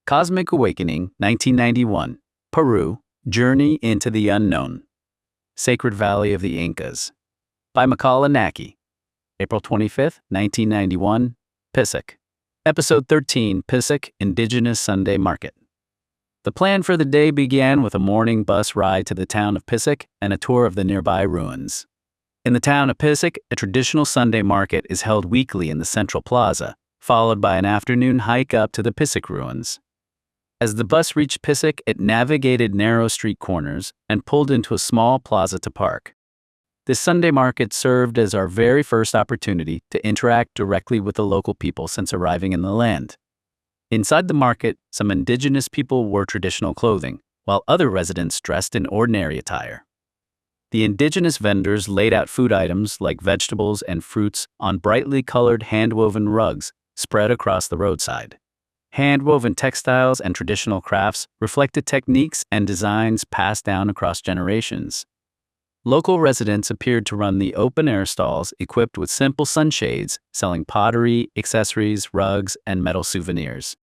Cosmic Awakening, 1991. Peru, Journey into the Unknown. Sacred Valley of the Incas. By Makāula Nakae. April 25, 1991. Pisac. Episode 13, Pisac, Indigenous Sunday Market. The plan for the day began with a morning bus ride to the town of Pisac and a tour of the nearby ruins. In the town of Pisac, a traditional Sunday market is held weekly in the central plaza, followed by an afternoon hike up to the Pisac ruins. As the bus reached Pisac, it navigated narrow street corners and pulled into a small plaza to park. This Sunday market served as our very first opportunity to interact directly with the local people since arriving in the land. Inside the market, some indigenous people wore traditional clothing, while other residents dressed in ordinary attire. The indigenous vendors laid out food items like vegetables and fruits on brightly colored hand-woven rugs spread across the roadside. Hand-woven textiles and traditional crafts reflected techniques and designs passed down across generations. Local residents appeared to run the open-air stalls equipped with simple sunshades, selling pottery, accessories, rugs, and metal souvenirs.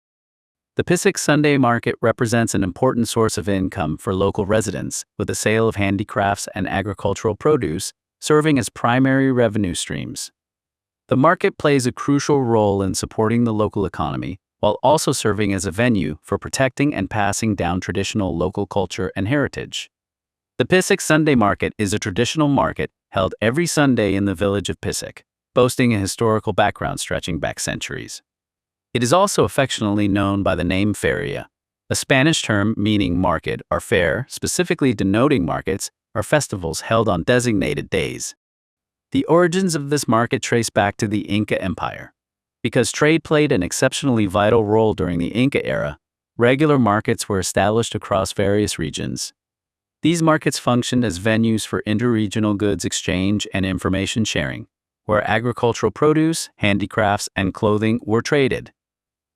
The Pisac Sunday Market represents an important source of income for local residents, with the sale of handicrafts and agricultural produce serving as primary revenue streams. The market plays a crucial role in supporting the local economy, while also serving as a venue for protecting and passing down traditional local culture and heritage. The Pisac Sunday Market is a traditional market held every Sunday in the village of Pisac, boasting a historical background stretching back centuries. It is also affectionately known by the name feria, a Spanish term meaning market or fair, specifically denoting markets or festivals held on designated days. The origins of this market trace back to the Inca Empire. Because trade played an exceptionally vital role during the Inca era, regular markets were established across various regions. These markets functioned as venues for interregional goods exchange and information sharing, where agricultural produce, handicrafts, and clothing were traded.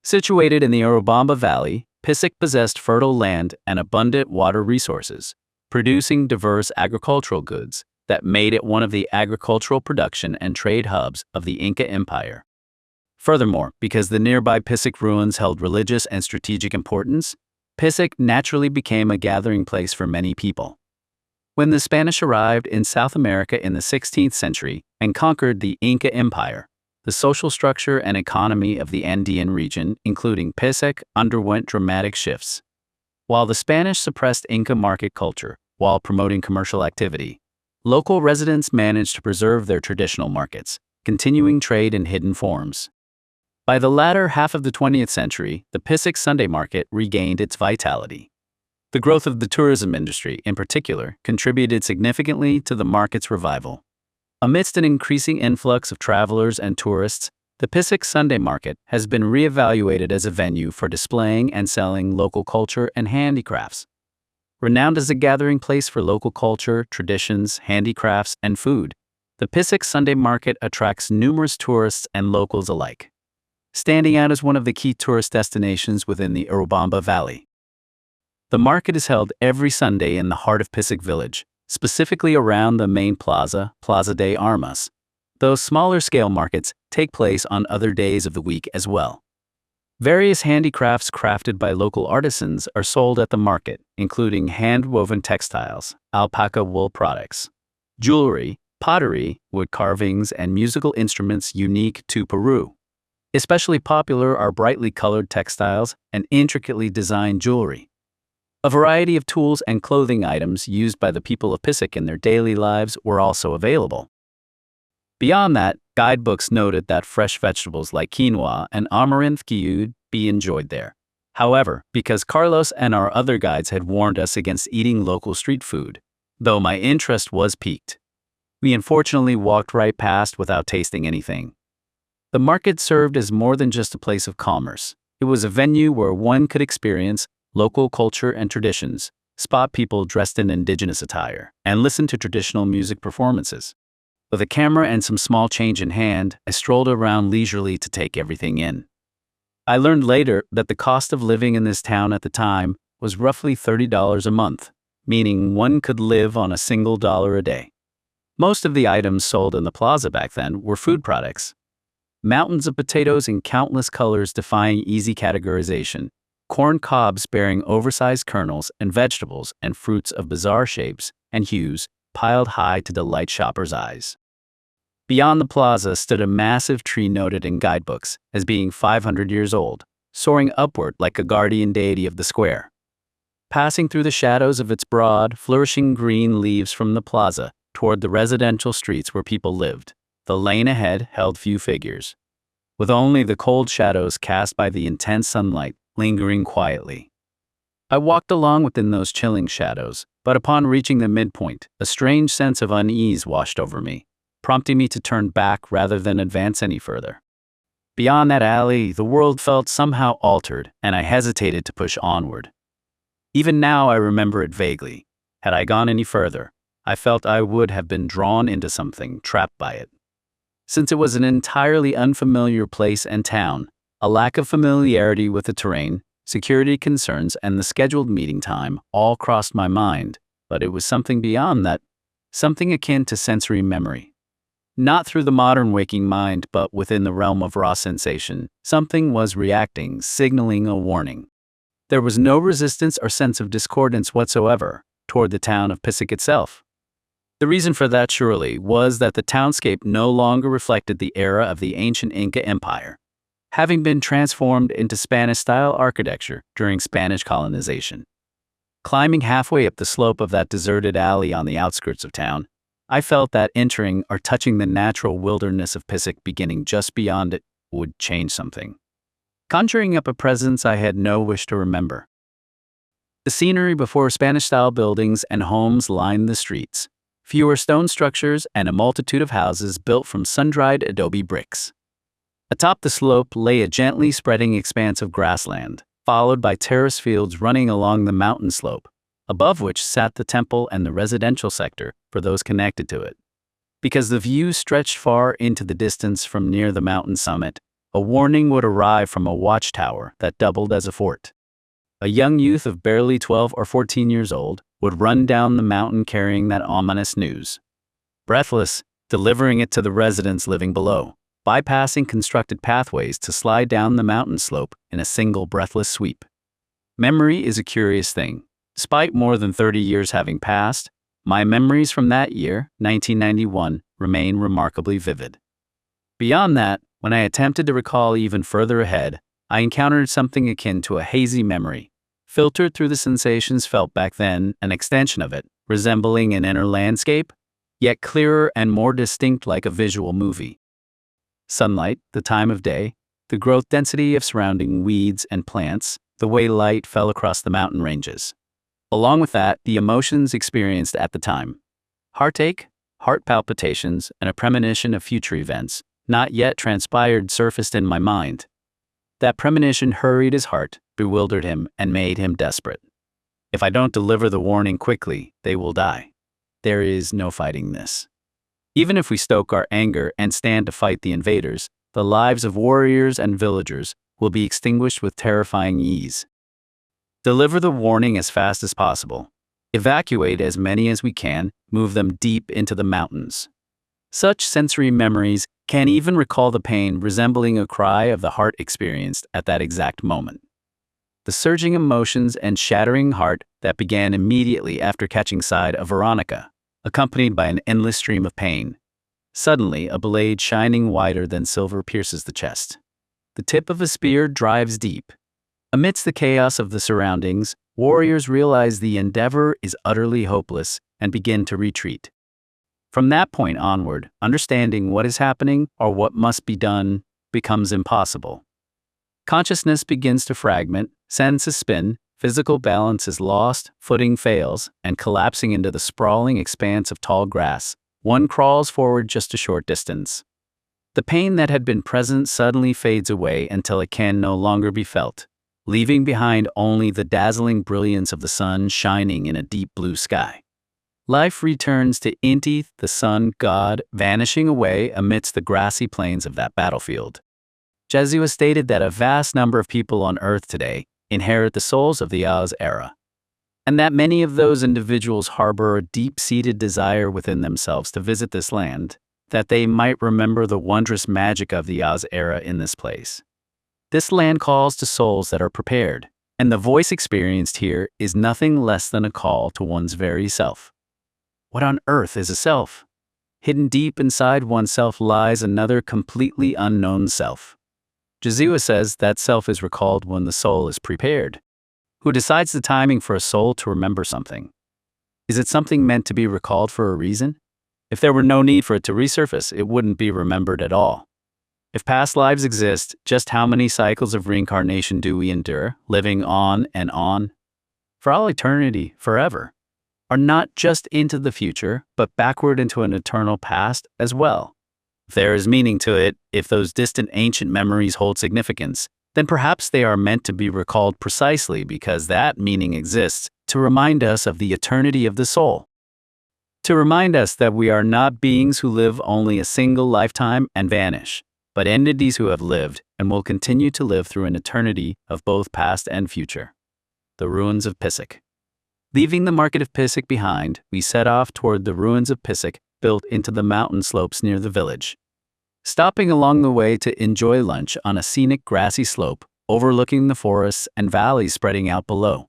Situated in the Urubamba Valley, Pisac possessed fertile land and abundant water resources, producing diverse agricultural goods that made it one of the agricultural production and trade hubs of the Inca Empire. Furthermore, because the nearby Pisac ruins held religious and strategic importance, Pisac naturally became a gathering place for many people. When the Spanish arrived in South America in the 16th century and conquered the Inca Empire, the social structure and economy of the Andean region, including Pisac, underwent dramatic shifts. While the Spanish suppressed Inca market culture while promoting commercial activity, local residents managed to preserve their traditional markets, continuing trade in hidden forms. By the latter half of the 20th century, the Pisac Sunday Market regained its vitality. The growth of the tourism industry, in particular, contributed significantly to the market's revival. Amidst an increasing influx of travelers and tourists, the Pisac Sunday Market has been reevaluated as a venue for displaying and selling local culture and handicrafts. Renowned as a gathering place for local culture, traditions, handicrafts, and food, the Pisac Sunday Market attracts numerous tourists and locals alike, standing out as one of the key tourist destinations within the Urubamba Valley. The market is held every Sunday in the heart of Pisac Village, specifically around the main plaza, Plaza de Armas. Though smaller-scale markets take place on other days of the week as well. Various handicrafts crafted by local artisans are sold at the market, including hand-woven textiles, alpaca wool products, jewelry, pottery, wood carvings, and musical instruments unique to Peru. Especially popular are brightly colored textiles and intricately designed jewelry. A variety of tools and clothing items used by the people of Pisac in their daily lives were also available. Beyond that, guidebooks noted that fresh vegetables like quinoa and amaranth could be enjoyed there. However, because Carlos and our other guides had warned us against eating local street food, though my interest was piqued, we unfortunately walked right past without tasting anything. The market served as more than just a place of commerce. It was a venue where one could experience local culture and traditions, spot people dressed in indigenous attire, and listen to traditional music performances. With a camera and some small change in hand, I strolled around leisurely to take everything in. I learned later that the cost of living in this town at the time was roughly $30 a month, meaning one could live on a single dollar a day. Most of the items sold in the plaza back then were food products. Mountains of potatoes in countless colors defying easy categorization, corn cobs bearing oversized kernels and vegetables and fruits of bizarre shapes and hues piled high to delight shoppers' eyes. Beyond the plaza stood a massive tree noted in guidebooks as being 500 years old, soaring upward like a guardian deity of the square. Passing through the shadows of its broad, flourishing green leaves from the plaza toward the residential streets where people lived, the lane ahead held few figures, with only the cold shadows cast by the intense sunlight lingering quietly. I walked along within those chilling shadows, but upon reaching the midpoint, a strange sense of unease washed over me, prompting me to turn back rather than advance any further. Beyond that alley, the world felt somehow altered, and I hesitated to push onward. Even now I remember it vaguely. Had I gone any further, I felt I would have been drawn into something, trapped by it. Since it was an entirely unfamiliar place and town, a lack of familiarity with the terrain, security concerns, and the scheduled meeting time all crossed my mind, but it was something beyond that, something akin to sensory memory. Not through the modern waking mind, but within the realm of raw sensation, something was reacting, signaling a warning. There was no resistance or sense of discordance whatsoever toward the town of Pisac itself. The reason for that surely was that the townscape no longer reflected the era of the ancient Inca Empire, having been transformed into Spanish-style architecture during Spanish colonization. Climbing halfway up the slope of that deserted alley on the outskirts of town, I felt that entering or touching the natural wilderness of Pisac beginning just beyond it would change something, conjuring up a presence I had no wish to remember. The scenery before Spanish-style buildings and homes lined the streets, fewer stone structures and a multitude of houses built from sun-dried adobe bricks. Atop the slope lay a gently spreading expanse of grassland, followed by terrace fields running along the mountain slope, above which sat the temple and the residential sector for those connected to it. Because the view stretched far into the distance from near the mountain summit, a warning would arrive from a watchtower that doubled as a fort. A young youth of barely 12 or 14 years old would run down the mountain carrying that ominous news, breathless, delivering it to the residents living below, bypassing constructed pathways to slide down the mountain slope in a single breathless sweep. Memory is a curious thing. Despite more than 30 years having passed, my memories from that year, 1991, remain remarkably vivid. Beyond that, when I attempted to recall even further ahead, I encountered something akin to a hazy memory, filtered through the sensations felt back then, an extension of it, resembling an inner landscape, yet clearer and more distinct like a visual movie. Sunlight, the time of day, the growth density of surrounding weeds and plants, the way light fell across the mountain ranges. Along with that, the emotions experienced at the time. Heartache, heart palpitations, and a premonition of future events, not yet transpired, surfaced in my mind. That premonition hurried his heart, bewildered him, and made him desperate. If I don't deliver the warning quickly, they will die. There is no fighting this. Even if we stoke our anger and stand to fight the invaders, the lives of warriors and villagers will be extinguished with terrifying ease. Deliver the warning as fast as possible. Evacuate as many as we can, move them deep into the mountains. Such sensory memories can even recall the pain resembling a cry of the heart experienced at that exact moment. The surging emotions and shattering heart that began immediately after catching sight of Veronica, accompanied by an endless stream of pain. Suddenly, a blade shining whiter than silver pierces the chest. The tip of a spear drives deep. Amidst the chaos of the surroundings, warriors realize the endeavor is utterly hopeless and begin to retreat. From that point onward, understanding what is happening or what must be done becomes impossible. Consciousness begins to fragment, senses spin, physical balance is lost, footing fails, and collapsing into the sprawling expanse of tall grass, one crawls forward just a short distance. The pain that had been present suddenly fades away until it can no longer be felt, leaving behind only the dazzling brilliance of the sun shining in a deep blue sky. Life returns to Inti, the sun god, vanishing away amidst the grassy plains of that battlefield. Jesua stated that a vast number of people on Earth today inherit the souls of the Oz era, and that many of those individuals harbor a deep-seated desire within themselves to visit this land, that they might remember the wondrous magic of the Oz era in this place. This land calls to souls that are prepared, And the voice experienced here is nothing less than a call to one's very self. What on earth is a self? Hidden deep inside oneself lies another completely unknown self. Jazua says that self is recalled when the soul is prepared. Who decides the timing for a soul to remember something? Is it something meant to be recalled for a reason? If there were no need for it to resurface, it wouldn't be remembered at all. If past lives exist, just how many cycles of reincarnation do we endure, living on and on? For all eternity, forever. Are not just into the future, but backward into an eternal past as well. If there is meaning to it, if those distant ancient memories hold significance, then perhaps they are meant to be recalled precisely because that meaning exists, to remind us of the eternity of the soul. To remind us that we are not beings who live only a single lifetime and vanish, but entities who have lived and will continue to live through an eternity of both past and future. The ruins of Pisac. Leaving the market of Pisac behind, we set off toward the ruins of Pisac built into the mountain slopes near the village. Stopping along the way to enjoy lunch on a scenic grassy slope overlooking the forests and valleys spreading out below.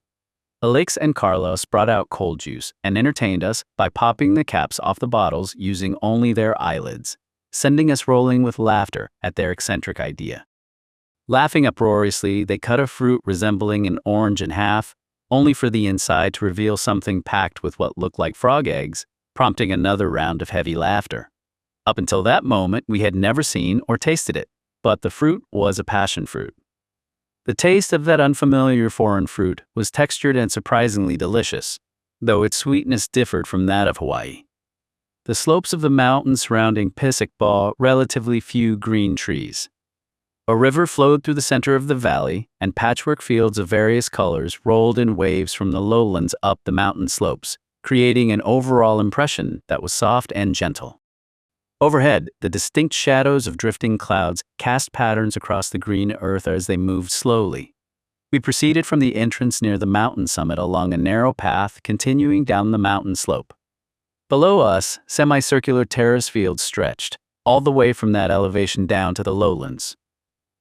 Alex and Carlos brought out cold juice and entertained us by popping the caps off the bottles using only their eyelids, sending us rolling with laughter at their eccentric idea. Laughing uproariously, they cut a fruit resembling an orange in half, only for the inside to reveal something packed with what looked like frog eggs, prompting another round of heavy laughter. Up until that moment, we had never seen or tasted it, but the fruit was a passion fruit. The taste of that unfamiliar foreign fruit was textured and surprisingly delicious, though its sweetness differed from that of Hawaii. The slopes of the mountains surrounding Pisac bore relatively few green trees. A river flowed through the center of the valley, and patchwork fields of various colors rolled in waves from the lowlands up the mountain slopes, creating an overall impression that was soft and gentle. Overhead, the distinct shadows of drifting clouds cast patterns across the green earth as they moved slowly. We proceeded from the entrance near the mountain summit along a narrow path continuing down the mountain slope. Below us, semicircular terrace fields stretched, all the way from that elevation down to the lowlands.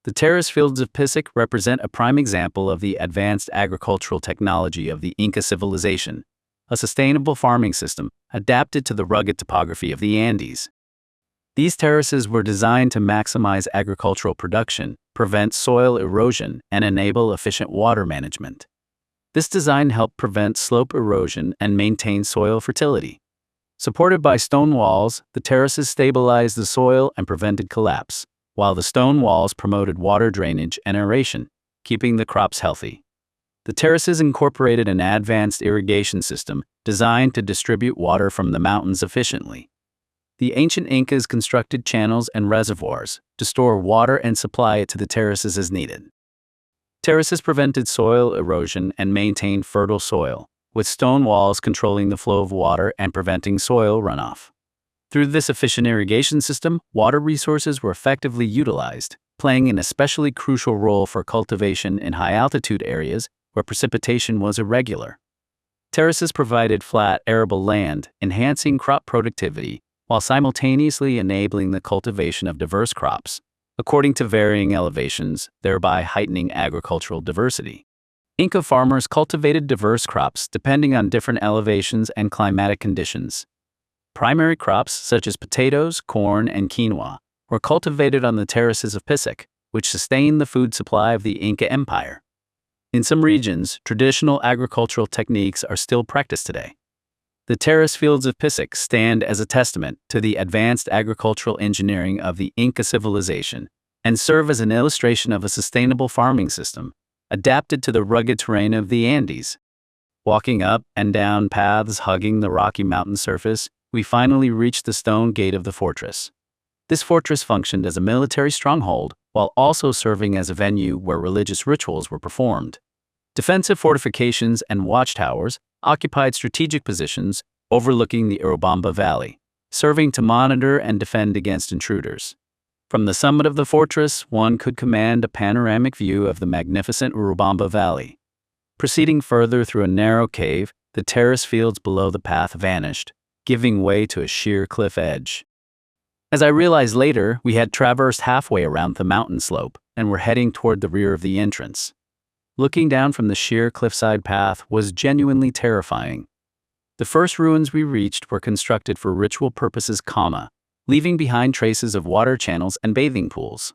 The terrace fields of Pisac represent a prime example of the advanced agricultural technology of the Inca civilization, a sustainable farming system adapted to the rugged topography of the Andes. These terraces were designed to maximize agricultural production, prevent soil erosion, and enable efficient water management. This design helped prevent slope erosion and maintain soil fertility. Supported by stone walls, the terraces stabilized the soil and prevented collapse, while the stone walls promoted water drainage and aeration, keeping the crops healthy. The terraces incorporated an advanced irrigation system designed to distribute water from the mountains efficiently. The ancient Incas constructed channels and reservoirs to store water and supply it to the terraces as needed. Terraces prevented soil erosion and maintained fertile soil, with stone walls controlling the flow of water and preventing soil runoff. Through this efficient irrigation system, water resources were effectively utilized, playing an especially crucial role for cultivation in high-altitude areas where precipitation was irregular. Terraces provided flat, arable land, enhancing crop productivity, while simultaneously enabling the cultivation of diverse crops, according to varying elevations, thereby heightening agricultural diversity. Inca farmers cultivated diverse crops depending on different elevations and climatic conditions. Primary crops such as potatoes, corn, and quinoa were cultivated on the terraces of Pisac, which sustained the food supply of the Inca Empire. In some regions, traditional agricultural techniques are still practiced today. The terrace fields of Pisac stand as a testament to the advanced agricultural engineering of the Inca civilization and serve as an illustration of a sustainable farming system adapted to the rugged terrain of the Andes. Walking up and down paths hugging the rocky mountain surface, we finally reached the stone gate of the fortress. This fortress functioned as a military stronghold while also serving as a venue where religious rituals were performed. Defensive fortifications and watchtowers occupied strategic positions overlooking the Urubamba Valley, serving to monitor and defend against intruders. From the summit of the fortress, one could command a panoramic view of the magnificent Urubamba Valley. Proceeding further through a narrow cave, the terrace fields below the path vanished, giving way to a sheer cliff edge. As I realized later, we had traversed halfway around the mountain slope and were heading toward the rear of the entrance. Looking down from the sheer cliffside path was genuinely terrifying. The first ruins we reached were constructed for ritual purposes, leaving behind traces of water channels and bathing pools.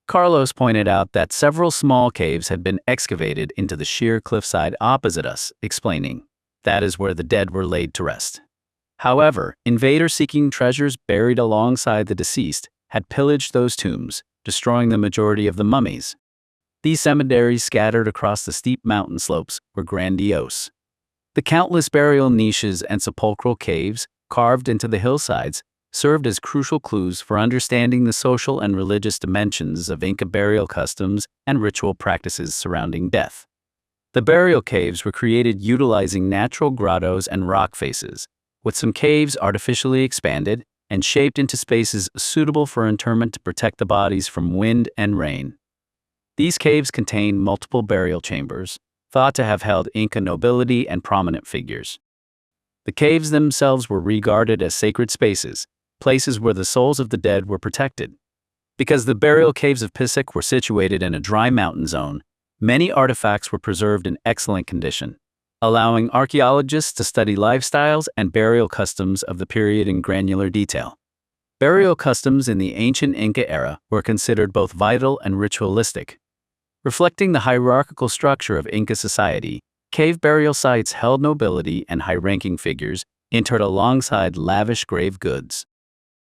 Carlos pointed out that several small caves had been excavated into the sheer cliffside opposite us, explaining, "That is where the dead were laid to rest." However, invaders seeking treasures buried alongside the deceased had pillaged those tombs, destroying the majority of the mummies. These cemeteries scattered across the steep mountain slopes were grandiose. The countless burial niches and sepulchral caves carved into the hillsides served as crucial clues for understanding the social and religious dimensions of Inca burial customs and ritual practices surrounding death. The burial caves were created utilizing natural grottos and rock faces, with some caves artificially expanded and shaped into spaces suitable for interment to protect the bodies from wind and rain. These caves contain multiple burial chambers, thought to have held Inca nobility and prominent figures. The caves themselves were regarded as sacred spaces, places where the souls of the dead were protected. Because the burial caves of Pisac were situated in a dry mountain zone, many artifacts were preserved in excellent condition, allowing archaeologists to study lifestyles and burial customs of the period in granular detail. Burial customs in the ancient Inca era were considered both vital and ritualistic. Reflecting the hierarchical structure of Inca society, cave burial sites held nobility and high-ranking figures interred alongside lavish grave goods.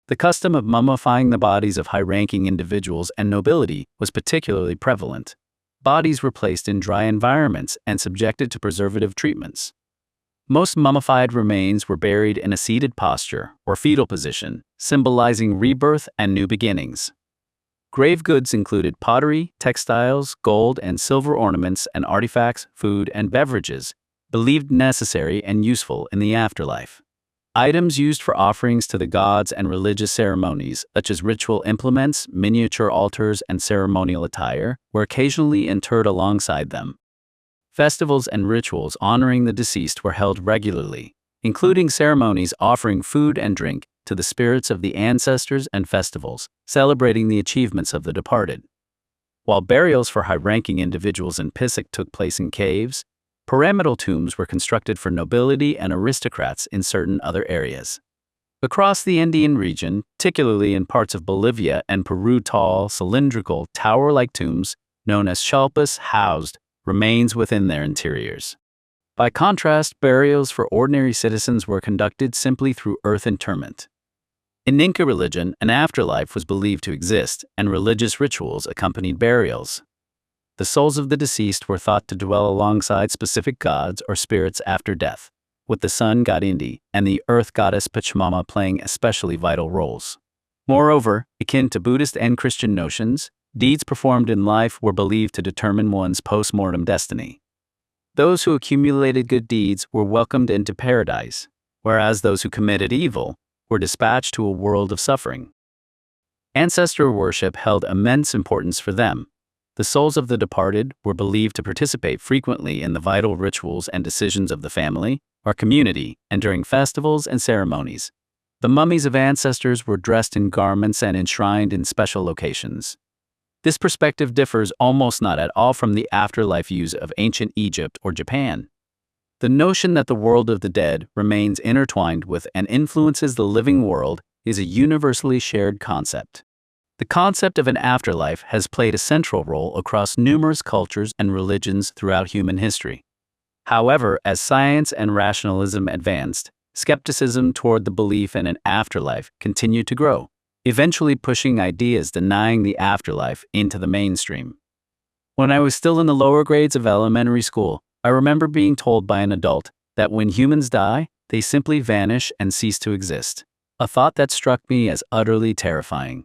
The custom of mummifying the bodies of high-ranking individuals and nobility was particularly prevalent. Bodies were placed in dry environments and subjected to preservative treatments. Most mummified remains were buried in a seated posture or fetal position, symbolizing rebirth and new beginnings. Grave goods included pottery, textiles, gold and silver ornaments, and artifacts, food and beverages, believed necessary and useful in the afterlife. Items used for offerings to the gods and religious ceremonies, such as ritual implements, miniature altars, and ceremonial attire, were occasionally interred alongside them. Festivals and rituals honoring the deceased were held regularly, including ceremonies offering food and drink to the spirits of the ancestors and festivals celebrating the achievements of the departed. While burials for high-ranking individuals in Pisac took place in caves, pyramidal tombs were constructed for nobility and aristocrats in certain other areas. Across the Andean region, particularly in parts of Bolivia and Peru, tall, cylindrical, tower-like tombs, known as chalpas, housed remains within their interiors. By contrast, burials for ordinary citizens were conducted simply through earth interment. In Inca religion, an afterlife was believed to exist, and religious rituals accompanied burials. The souls of the deceased were thought to dwell alongside specific gods or spirits after death, with the sun god Indi and the earth goddess Pachamama playing especially vital roles. Moreover, akin to Buddhist and Christian notions, deeds performed in life were believed to determine one's post-mortem destiny. Those who accumulated good deeds were welcomed into paradise, whereas those who committed evil were dispatched to a world of suffering. Ancestor worship held immense importance for them. The souls of the departed were believed to participate frequently in the vital rituals and decisions of the family or community, and during festivals and ceremonies. The mummies of ancestors were dressed in garments and enshrined in special locations. This perspective differs almost not at all from the afterlife views of ancient Egypt or Japan. The notion that the world of the dead remains intertwined with and influences the living world is a universally shared concept. The concept of an afterlife has played a central role across numerous cultures and religions throughout human history. However, as science and rationalism advanced, skepticism toward the belief in an afterlife continued to grow, eventually pushing ideas denying the afterlife into the mainstream. When I was still in the lower grades of elementary school, I remember being told by an adult that when humans die, they simply vanish and cease to exist, a thought that struck me as utterly terrifying.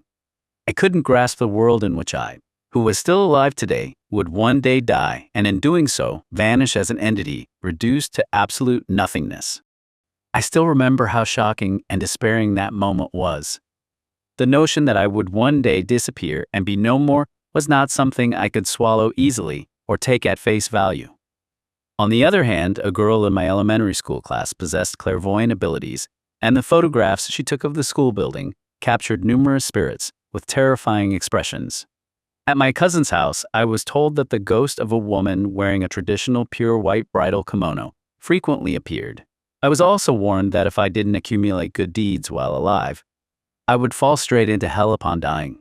I couldn't grasp the world in which I, who was still alive today, would one day die and in doing so vanish as an entity, reduced to absolute nothingness. I still remember how shocking and despairing that moment was. The notion that I would one day disappear and be no more was not something I could swallow easily or take at face value. On the other hand, a girl in my elementary school class possessed clairvoyant abilities, and the photographs she took of the school building captured numerous spirits with terrifying expressions. At my cousin's house, I was told that the ghost of a woman wearing a traditional pure white bridal kimono frequently appeared. I was also warned that if I didn't accumulate good deeds while alive, I would fall straight into hell upon dying.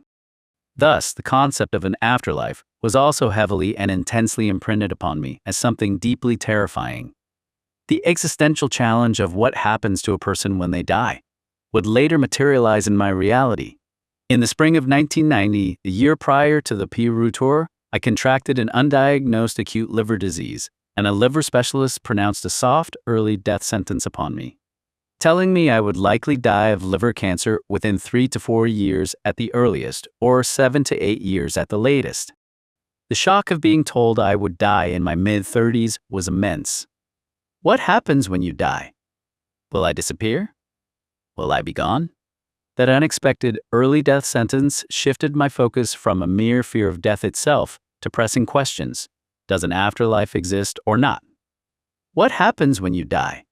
Thus, the concept of an afterlife was also heavily and intensely imprinted upon me as something deeply terrifying. The existential challenge of what happens to a person when they die would later materialize in my reality. In the spring of 1990, the year prior to the PERU tour, I contracted an undiagnosed acute liver disease, and a liver specialist pronounced a soft, early death sentence upon me, telling me I would likely die of liver cancer within 3 to 4 years at the earliest, or 7 to 8 years at the latest. The shock of being told I would die in my mid-30s was immense. What happens when you die? Will I disappear? Will I be gone? That unexpected early death sentence shifted my focus from a mere fear of death itself to pressing questions. Does an afterlife exist or not? What happens when you die?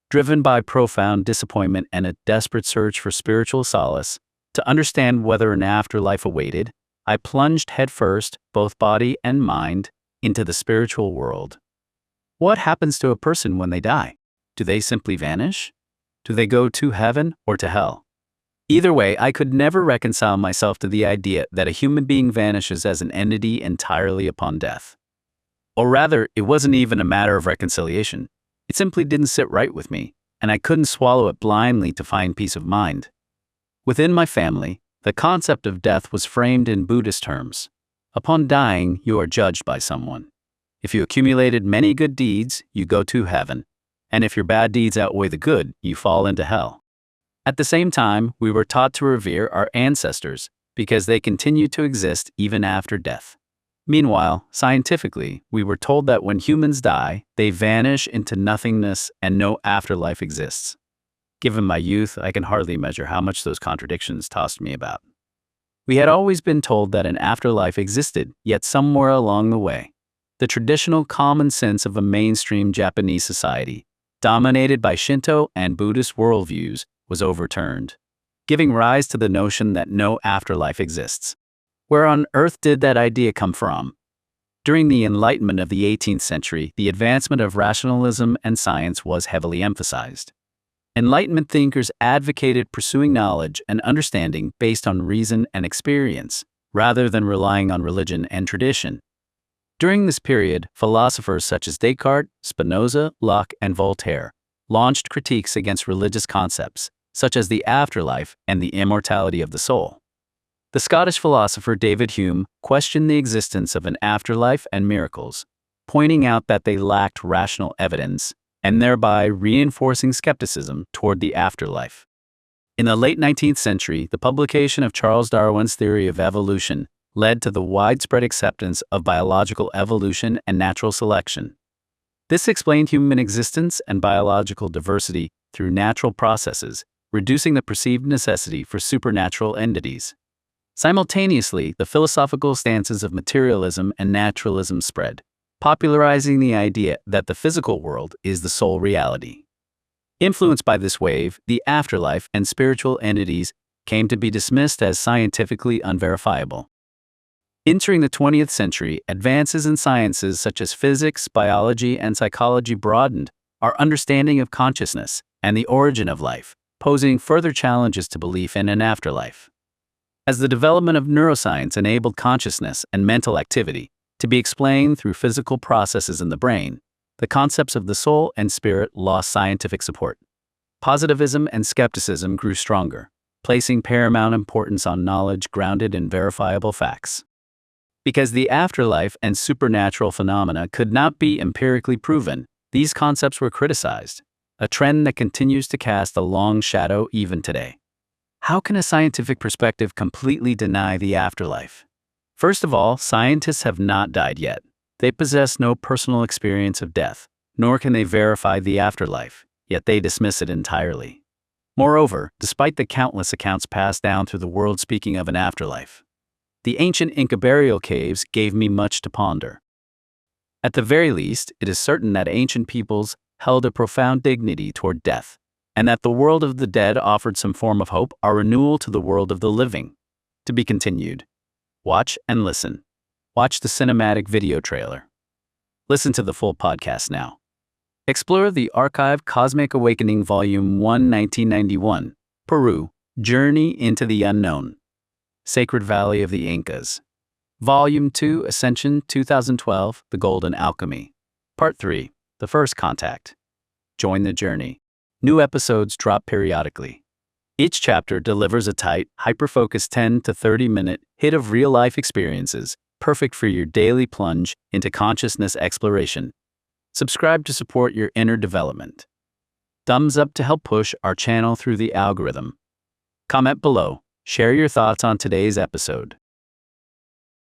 Driven by profound disappointment and a desperate search for spiritual solace, to understand whether an afterlife awaited, I plunged headfirst, both body and mind, into the spiritual world. What happens to a person when they die? Do they simply vanish? Do they go to heaven or to hell? Either way, I could never reconcile myself to the idea that a human being vanishes as an entity entirely upon death. Or rather, it wasn't even a matter of reconciliation. It simply didn't sit right with me, and I couldn't swallow it blindly to find peace of mind. Within my family, the concept of death was framed in Buddhist terms. Upon dying, you are judged by someone. If you accumulated many good deeds, you go to heaven, and if your bad deeds outweigh the good, you fall into hell. At the same time, we were taught to revere our ancestors because they continue to exist even after death. Meanwhile, scientifically, we were told that when humans die, they vanish into nothingness and no afterlife exists. Given my youth, I can hardly measure how much those contradictions tossed me about. We had always been told that an afterlife existed, yet somewhere along the way, the traditional common sense of a mainstream Japanese society, dominated by Shinto and Buddhist worldviews, was overturned, giving rise to the notion that no afterlife exists. Where on earth did that idea come from? During the Enlightenment of the 18th century, the advancement of rationalism and science was heavily emphasized. Enlightenment thinkers advocated pursuing knowledge and understanding based on reason and experience, rather than relying on religion and tradition. During this period, philosophers such as Descartes, Spinoza, Locke, and Voltaire launched critiques against religious concepts, such as the afterlife and the immortality of the soul. The Scottish philosopher David Hume questioned the existence of an afterlife and miracles, pointing out that they lacked rational evidence, and thereby reinforcing skepticism toward the afterlife. In the late 19th century, the publication of Charles Darwin's theory of evolution led to the widespread acceptance of biological evolution and natural selection. This explained human existence and biological diversity through natural processes, reducing the perceived necessity for supernatural entities. Simultaneously, the philosophical stances of materialism and naturalism spread, popularizing the idea that the physical world is the sole reality. Influenced by this wave, the afterlife and spiritual entities came to be dismissed as scientifically unverifiable. Entering the 20th century, advances in sciences such as physics, biology, and psychology broadened our understanding of consciousness and the origin of life, posing further challenges to belief in an afterlife. As the development of neuroscience enabled consciousness and mental activity to be explained through physical processes in the brain, the concepts of the soul and spirit lost scientific support. Positivism and skepticism grew stronger, placing paramount importance on knowledge grounded in verifiable facts. Because the afterlife and supernatural phenomena could not be empirically proven, these concepts were criticized, a trend that continues to cast a long shadow even today. How can a scientific perspective completely deny the afterlife? First of all, scientists have not died yet. They possess no personal experience of death, nor can they verify the afterlife, yet they dismiss it entirely. Moreover, despite the countless accounts passed down through the world speaking of an afterlife, the ancient Inca burial caves gave me much to ponder. At the very least, it is certain that ancient peoples held a profound dignity toward death, and that the world of the dead offered some form of hope or renewal to the world of the living. To be continued. Watch and listen. Watch the cinematic video trailer. Listen to the full podcast now. Explore the archive Cosmic Awakening Volume 1, 1991, Peru, Journey into the Unknown. Sacred Valley of the Incas. Volume 2, Ascension 2012, The Golden Alchemy. Part 3, The First Contact. Join the journey. New episodes drop periodically. Each chapter delivers a tight, hyper-focused 10 to 30-minute hit of real-life experiences, perfect for your daily plunge into consciousness exploration. Subscribe to support your inner development. Thumbs up to help push our channel through the algorithm. Comment below. Share your thoughts on today's episode.